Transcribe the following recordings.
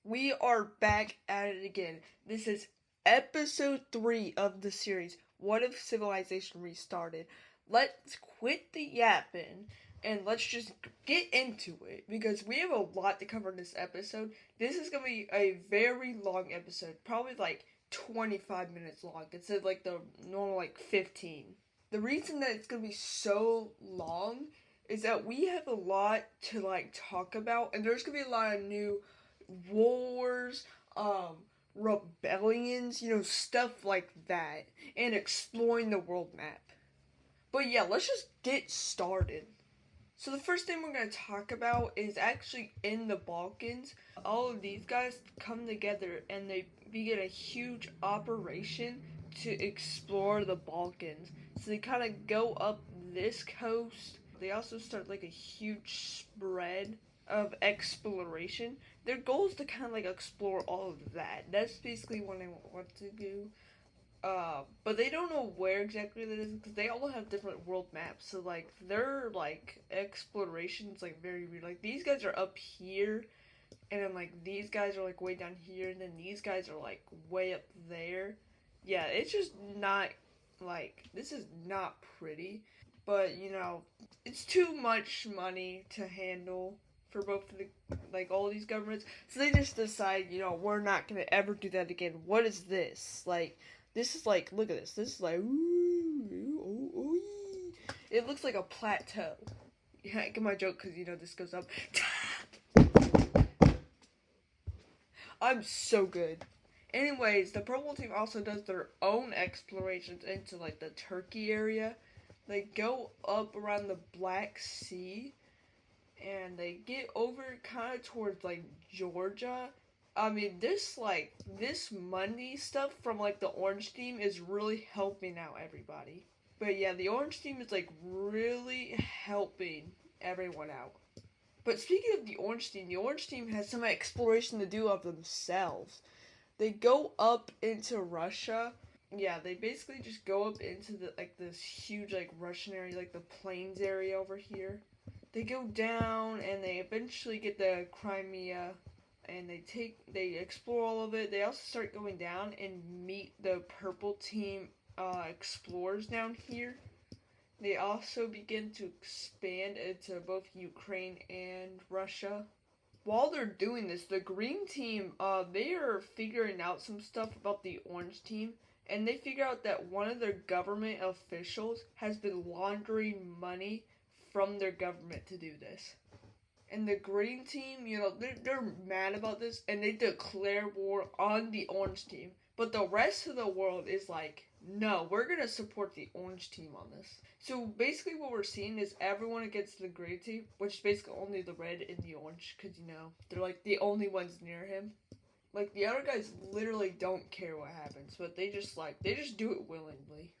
We are back at it again. This is episode 3 of the series, What If Civilization Restarted? Let's quit the yapping and let's just get into it because we have a lot to cover in this episode. This is going to be a very long episode, probably like 25 minutes long instead of like the normal like 15. The reason that it's going to be so long is that we have a lot to like talk about, and there's going to be a lot of new wars, um, rebellions, stuff like that, and exploring the world map. But yeah, let's just get started. So the first thing we're going to talk about is actually in the Balkans. All of these guys come together and they begin a huge operation to explore the Balkans. So they kind of go up this coast. They also start like a huge spread of exploration. Their goal is to kind of like explore all of that. That's basically what I want to do. But they don't know where exactly that is because they all have different world maps. So like their like exploration is like very weird. Like these guys are up here, and then like these guys are like way down here, and then these guys are like way up there. Yeah, it's just not like this is not pretty. But it's too much money to handle for both of the like all these governments. So they just decide, we're not gonna ever do that again. What is this? Like this is like, look at this. This is like, ooh, ooh, ooh, ooh. It looks like a plateau. Yeah, I get my joke because this goes up. I'm so good. Anyways, the purple team also does their own explorations into like the Turkey area. They go up around the Black Sea and they get over kind of towards like Georgia. I mean, this money stuff from like the orange team is really helping out everybody. But yeah, the orange team is like really helping everyone out. But speaking of the orange team has some exploration to do of themselves. They go up into Russia. Yeah, they basically just go up into the like this huge like Russian area, like the plains area over here. They go down and they eventually get the Crimea, and they explore all of it. They also start going down and meet the purple team explorers down here. They also begin to expand into both Ukraine and Russia. While they're doing this, the green team, they are figuring out some stuff about the orange team, and they figure out that one of their government officials has been laundering money from their government to do this. And the green team, they're mad about this, and they declare war on the orange team. But the rest of the world is like, no, we're gonna support the orange team on this. So basically, what we're seeing is everyone against the green team, which is basically only the red and the orange, because they're like the only ones near him. Like the other guys literally don't care what happens, but they just do it willingly.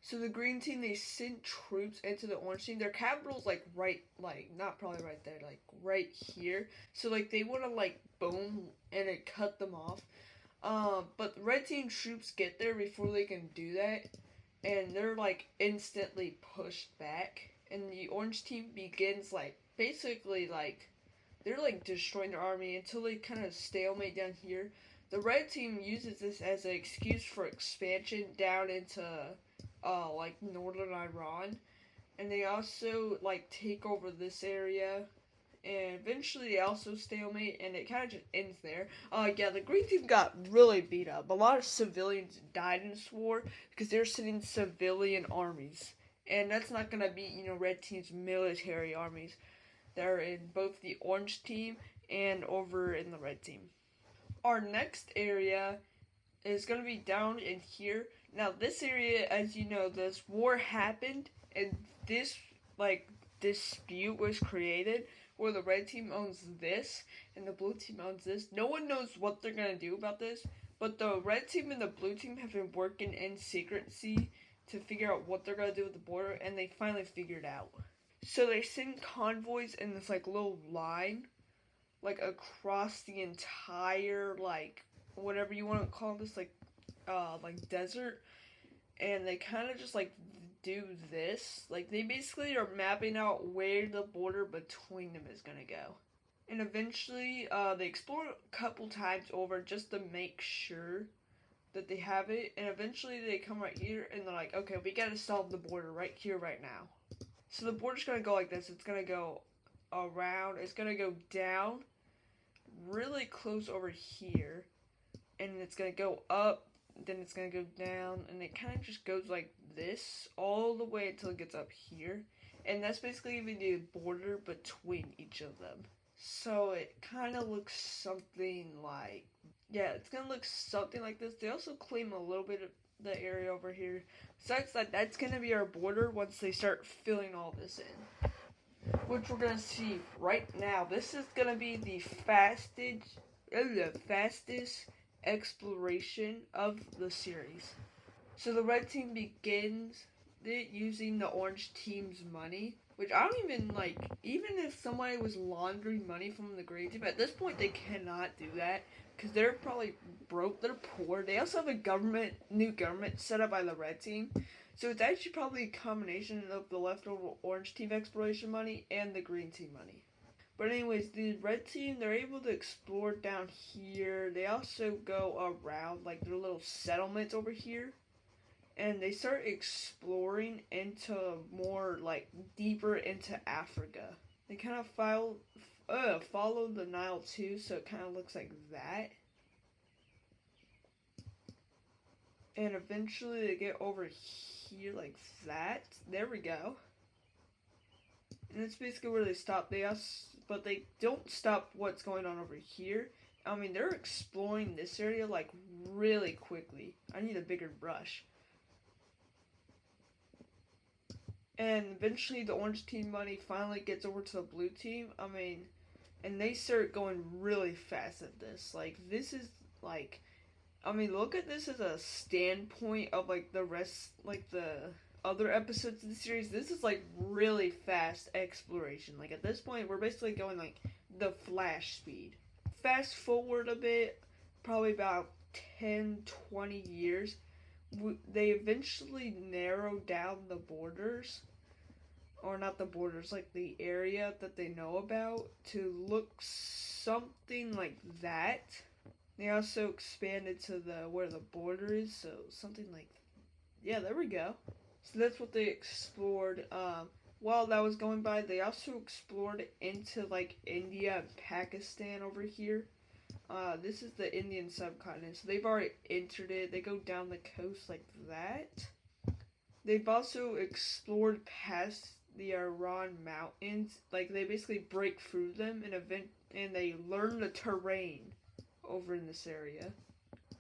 So the green team, they send troops into the orange team. Their capital's like right, like not probably right there, like right here. So like they want to like boom and it cut them off. But the red team troops get there before they can do that, and they're like instantly pushed back. And the orange team begins like basically like they're like destroying their army until they kind of stalemate down here. The red team uses this as an excuse for expansion down into like northern Iran, and they also like take over this area, and eventually they also stalemate, and it kind of just ends there. Yeah, the green team got really beat up. A lot of civilians died in this war because they're sending civilian armies, and that's not gonna be red team's military armies. They're in both the orange team and over in the red team. Our next area is going to be down in here. Now, this area, as you know, this war happened, and this, like, dispute was created where the red team owns this and the blue team owns this. No one knows what they're going to do about this, but the red team and the blue team have been working in secrecy to figure out what they're going to do with the border, and they finally figured out. So they send convoys in this, like, little line, like, across the entire, like, whatever you want to call this, like desert, and they kind of just like do this. Like they basically are mapping out where the border between them is gonna go. And eventually, they explore a couple times over just to make sure that they have it. And eventually, they come right here and they're like, okay, we gotta solve the border right here, right now. So the border's gonna go like this. It's gonna go around. It's gonna go down really close over here. And it's gonna go up. Then it's gonna go down. And it kind of just goes like this all the way until it gets up here. And that's basically the border between each of them. So it kind of looks something like, yeah, it's gonna look something like this. They also claim a little bit of the area over here. Besides that, that's gonna be our border once they start filling all this in, which we're gonna see right now. This is gonna be the fastest exploration of the series. So the red team begins it using the orange team's money, which I don't even like. Even if somebody was laundering money from the green team, at this point they cannot do that because they're probably broke. They're poor. They also have a new government set up by the red team, so it's actually probably a combination of the leftover orange team exploration money and the green team money. But anyways, the red team, they're able to explore down here. They also go around like their little settlements over here, and they start exploring into more like deeper into Africa. They kind of follow the Nile too, so it kind of looks like that. And eventually they get over here like that. There we go. And that's basically where they stop. But they don't stop what's going on over here. I mean, they're exploring this area like really quickly. I need a bigger brush. And eventually the orange team money finally gets over to the blue team. I mean, and they start going really fast at this. Like, this is like, I mean, look at this as a standpoint of like the rest, like the other episodes of the series. This is like really fast exploration. Like, at this point, we're basically going like the Flash speed. Fast forward a bit, probably about 10-20 years. They eventually narrow down the borders, or not the borders, like the area that they know about, to look something like that. They also expanded to where the border is, so something like, yeah, there we go. So that's what they explored. While that was going by, they also explored into like India and Pakistan over here. This is the Indian subcontinent, so they've already entered it. They go down the coast like that. They've also explored past the Iran mountains. Like, they basically break through them and they learn the terrain over in this area.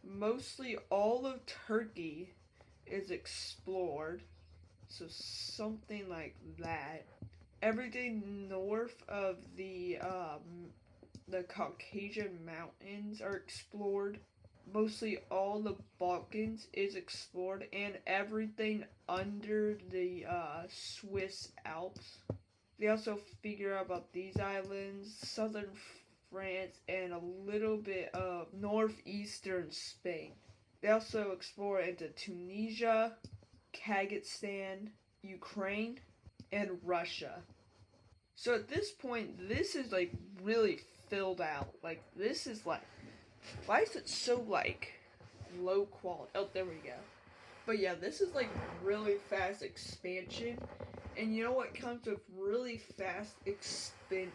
Mostly all of Turkey is explored, so something like that. Everything north of the Caucasian mountains are explored. Mostly all the Balkans is explored, and everything under the Swiss Alps. They also figure out about these islands, southern France, and a little bit of northeastern Spain. They also explore into Tunisia, Kazakhstan, Ukraine, and Russia. So at this point, this is like really filled out. Like, this is like, why is it so like low quality? Oh, there we go. But yeah, this is like really fast expansion. And you know what comes with really fast expansion?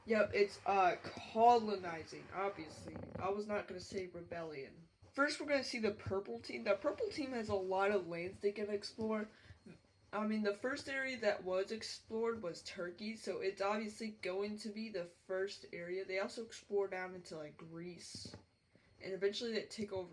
Yep, it's colonizing, obviously. I was not gonna say rebellion. First, we're gonna see the purple team. The purple team has a lot of lands they can explore. I mean, the first area that was explored was Turkey, so it's obviously going to be the first area. They also explore down into like Greece, and eventually they take over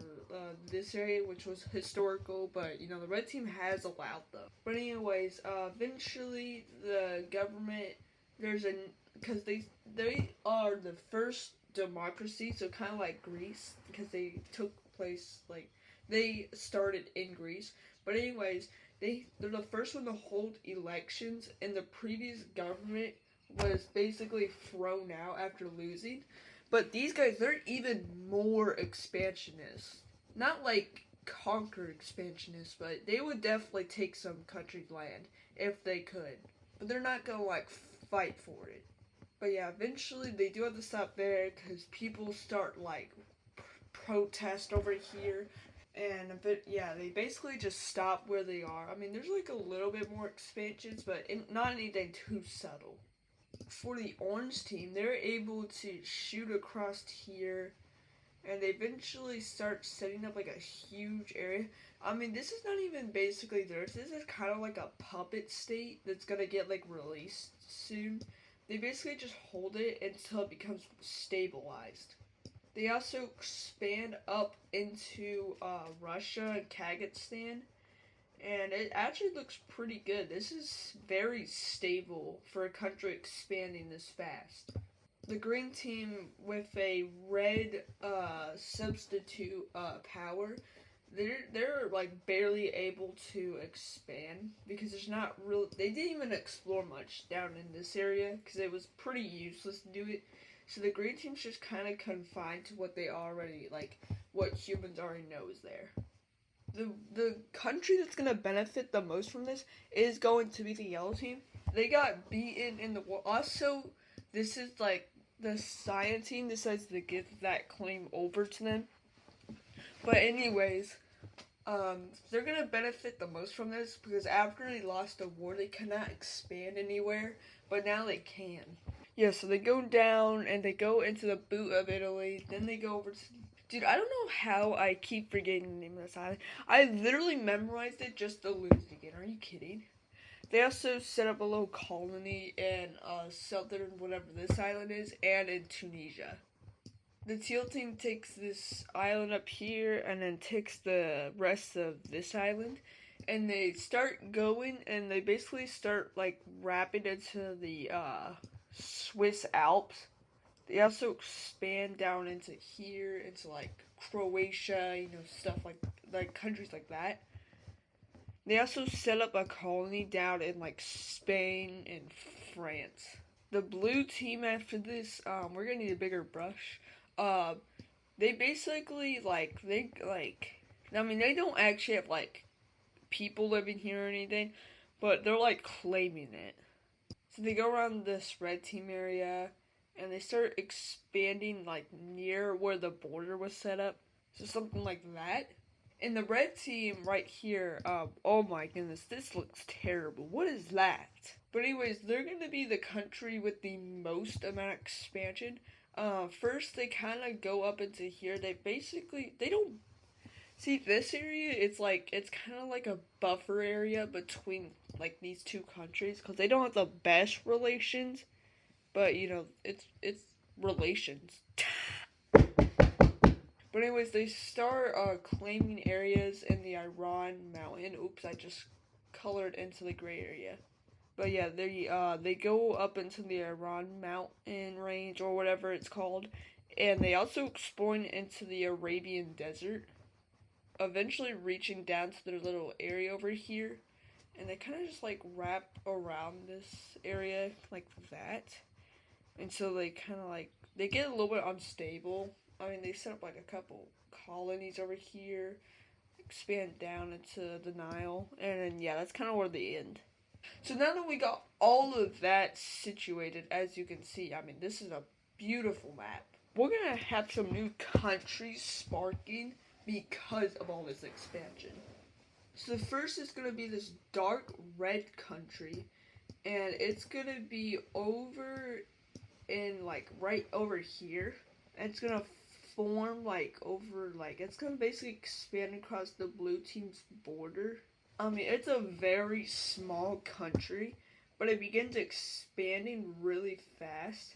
this area, which was historical. But you know, the red team has allowed them. But anyways, eventually the government because they are the first democracy, so kind of like Greece, because they took place like they started in Greece. But anyways, they're the first one to hold elections, and the previous government was basically thrown out after losing. But these guys, they're even more expansionist. Not like conquer expansionists, but they would definitely take some country's land if they could. But they're not gonna like fight for it. But yeah, eventually they do have to stop there because people start like protest over here. And yeah, they basically just stop where they are. I mean, there's like a little bit more expansions, but not anything too subtle. For the orange team, they're able to shoot across here, and they eventually start setting up like a huge area. I mean, this is not even basically theirs. This is kind of like a puppet state that's gonna get like released soon. They basically just hold it until it becomes stabilized. They also expand up into Russia and Kazakhstan, and it actually looks pretty good. This is very stable for a country expanding this fast. The green team with a red substitute power, they're like barely able to expand because there's not real. They didn't even explore much down in this area because it was pretty useless to do it. So the green team's just kind of confined to what they already like, what humans already know is there. The country that's gonna benefit the most from this is going to be the yellow team. They got beaten in the war. Also, this is like the cyan team decides to give that claim over to them. But anyways, they're gonna benefit the most from this because after they lost the war, they cannot expand anywhere, but now they can. Yeah, so they go down and they go into the boot of Italy. Then they go over to. Dude, I don't know how I keep forgetting the name of this island. I literally memorized it just to lose it again. Are you kidding? They also set up a little colony in southern whatever this island is, and in Tunisia. The teal team takes this island up here and then takes the rest of this island, and they start going and they basically start like wrapping into the Swiss Alps. They also expand down into here, into like Croatia, stuff like countries like that. They also set up a colony down in like Spain and France. The blue team after this, we're gonna need a bigger brush. Uh, they basically I mean, they don't actually have like people living here or anything, but they're like claiming it. So they go around this red team area, and they start expanding like near where the border was set up. So something like that. And the red team right here, oh my goodness, this looks terrible. What is that? But anyways, they're going to be the country with the most amount of expansion. First, they kind of go up into here. They don't see this area. It's kind of like a buffer area between like these two countries because they don't have the best relations, but it's relations. But anyways, they start claiming areas in the Iran mountain. Oops, I just colored into the gray area. But yeah, they go up into the Iran mountain range or whatever it's called, and they also explore into the Arabian desert, eventually reaching down to their little area over here, and they kind of just like wrap around this area like that, and so they kind of like they get a little bit unstable. I mean, they set up like a couple colonies over here, expand down into the Nile, and then yeah, that's kind of where they end. So now that we got all of that situated, as you can see, I mean, this is a beautiful map. We're gonna have some new countries sparking because of all this expansion. So the first is gonna be this dark red country, and it's gonna be over in like right over here. And it's gonna form like over like it's gonna basically expand across the blue team's border. I mean, it's a very small country, but it begins expanding really fast,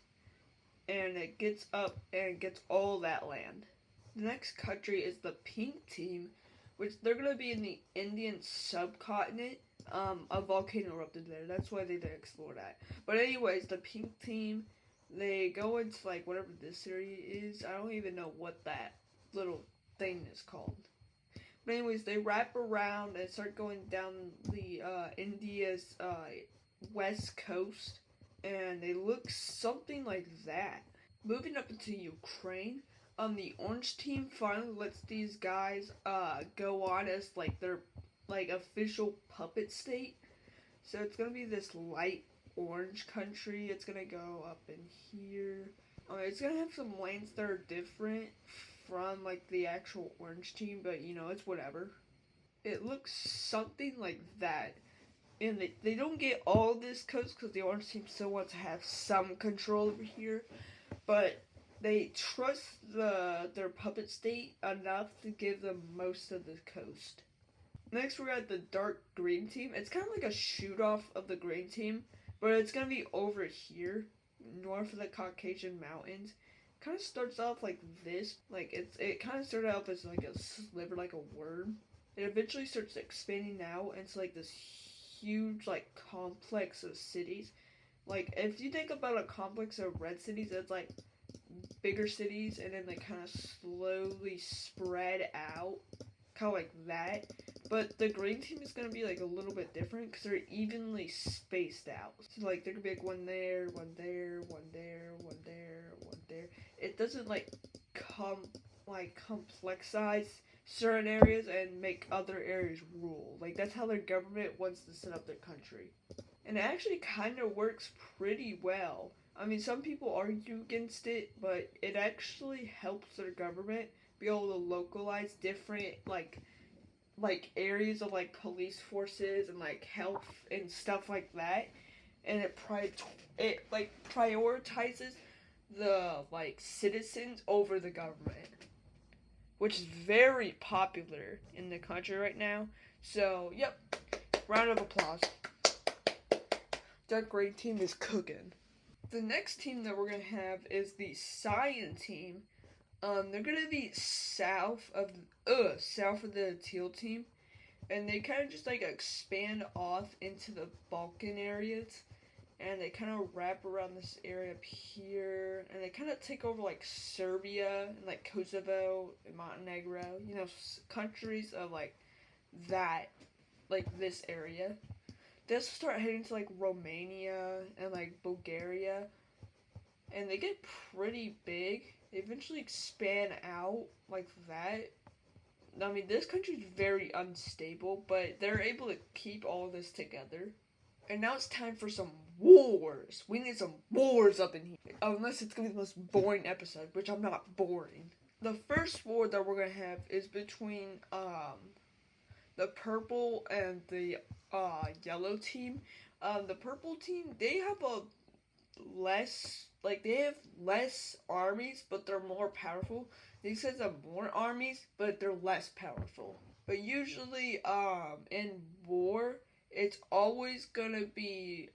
and it gets up and gets all that land. The next country is the pink team, which they're gonna be in the Indian subcontinent. A volcano erupted there. That's why they didn't explore that. But anyways, the pink team, they go into like whatever this area is. I don't even know what that little thing is called. But anyways, they wrap around and start going down the India's west coast, and they look something like that. Moving up into Ukraine, the orange team finally lets these guys go on as like their like official puppet state. So it's gonna be this light orange country. It's gonna go up in here. It's gonna have some lanes that are different from like the actual orange team, but you know, it's whatever. It looks something like that. And they don't get all this coast because the orange team still wants to have some control over here, but they trust their puppet state enough to give them most of the coast. Next, we got the dark green team. It's kind of like a shoot off of the green team, but it's gonna be over here, north of the Caucasian Mountains. Kind of starts off like this. Like it kind of started off as like a sliver, like a worm. It eventually starts expanding out into like this huge like complex of cities. Like if you think about a complex of red cities, it's like bigger cities, and then they kind of slowly spread out, kind of like that. But the green team is going to be like a little bit different because they're evenly spaced out. So like there could be like one there, one there, one there, one there, one there. It doesn't like complexize certain areas and make other areas rule. Like that's how their government wants to set up their country. And it actually kind of works pretty well. I mean, some people argue against it, but it actually helps their government be able to localize different like areas of like police forces and like health and stuff like that, and it like prioritizes the like citizens over the government, which is very popular in the country right now. So, yep, round of applause. That great team is cooking. The next team that we're gonna have is the Cyan team. They're gonna be south of the teal team, and they kind of just like expand off into the Balkan areas, and they kind of wrap around this area up here, and they kind of take over like Serbia and like Kosovo and Montenegro, you know, countries of like that, like this area. They also start heading to like Romania and like Bulgaria, and they get pretty big. They eventually expand out like that. I mean, this country's very unstable, but they're able to keep all of this together. And now it's time for some wars. We need some wars up in here. Unless it's going to be the most boring episode, which I'm not boring. The first war that we're going to have is between the purple and the yellow team. The purple team, they have they have less armies, but they're more powerful. These guys have more armies, but they're less powerful. But usually, in war, it's always gonna be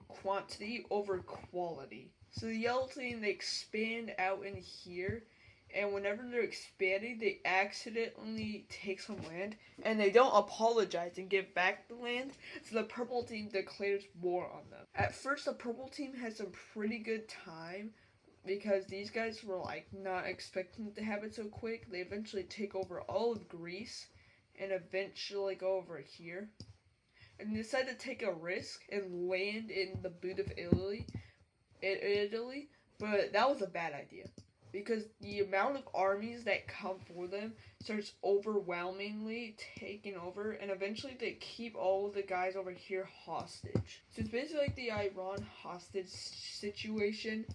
quantity over quality. So the yellow team, they expand out in here, and whenever they're expanding, they accidentally take some land, and they don't apologize and give back the land, so the purple team declares war on them. At first, the purple team had some pretty good time, because these guys were like not expecting to have it so quick. They eventually take over all of Greece, and eventually go over here, and they decided to take a risk and land in the boot of Italy, but that was a bad idea. Because the amount of armies that come for them starts overwhelmingly taking over, and eventually they keep all of the guys over here hostage. So it's basically like the Iran hostage situation,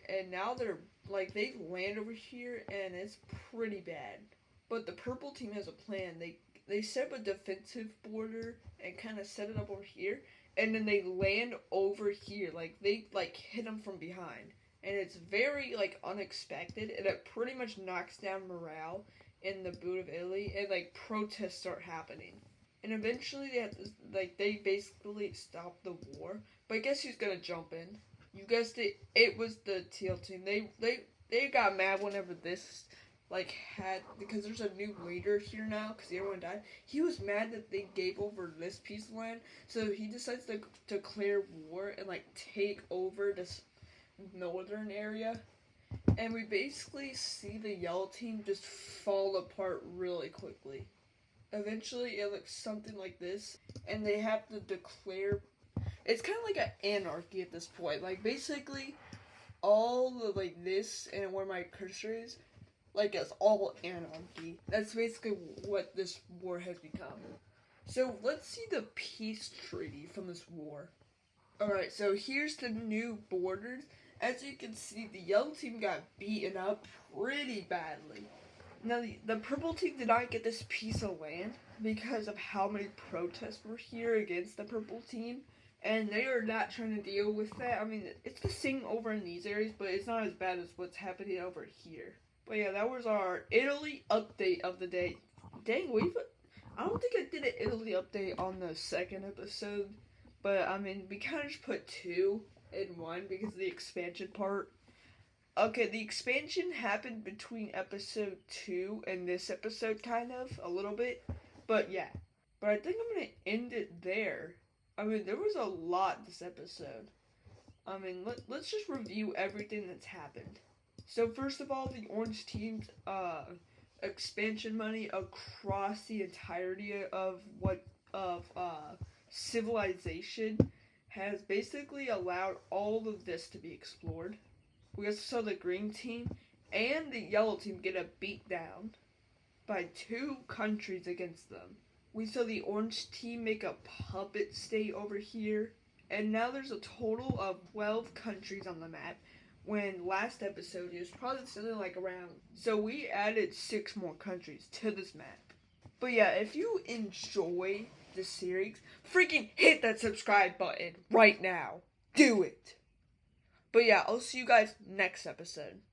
and now they're like they land over here, and it's pretty bad. But the purple team has a plan. They set up a defensive border and kind of set it up over here, and then they land over here. Like they like hit them from behind. And it's very like unexpected, and it pretty much knocks down morale in the boot of Italy, and like protests start happening. And eventually they have to, they basically stop the war. But guess who's gonna jump in? You guessed it. It was the teal team. They got mad whenever this because there's a new leader here now because everyone died. He was mad that they gave over this piece of land, so he decides to declare war and like take over this northern area, and we basically see the yellow team just fall apart really quickly. Eventually it looks something like this, and they have to declare, it's kind of like an anarchy at this point. Like basically all of like this and where my cursor is, like it's all anarchy. That's basically what this war has become. So let's see the peace treaty from this war. Alright, so here's the new borders. As you can see, the yellow team got beaten up pretty badly. Now, the purple team did not get this piece of land because of how many protests were here against the purple team. And they are not trying to deal with that. I mean, it's the same over in these areas, but it's not as bad as what's happening over here. But yeah, that was our Italy update of the day. Dang, I don't think I did an Italy update on the second episode. But, I mean, we kind of just put 2 in 1 because of the expansion part. Okay, the expansion happened between episode 2 and this episode, kind of, a little bit. But yeah. But I think I'm going to end it there. I mean, there was a lot this episode. I mean, let's just review everything that's happened. So first of all, the orange team's expansion money across the entirety of civilization has basically allowed all of this to be explored. We also saw the green team and the yellow team get a beat down by 2 countries against them. We saw the orange team make a puppet state over here. And now there's a total of 12 countries on the map. When last episode it was probably something like around. So we added 6 more countries to this map. But yeah, if you enjoy the series, freaking hit that subscribe button right now. Do it. But yeah, I'll see you guys next episode.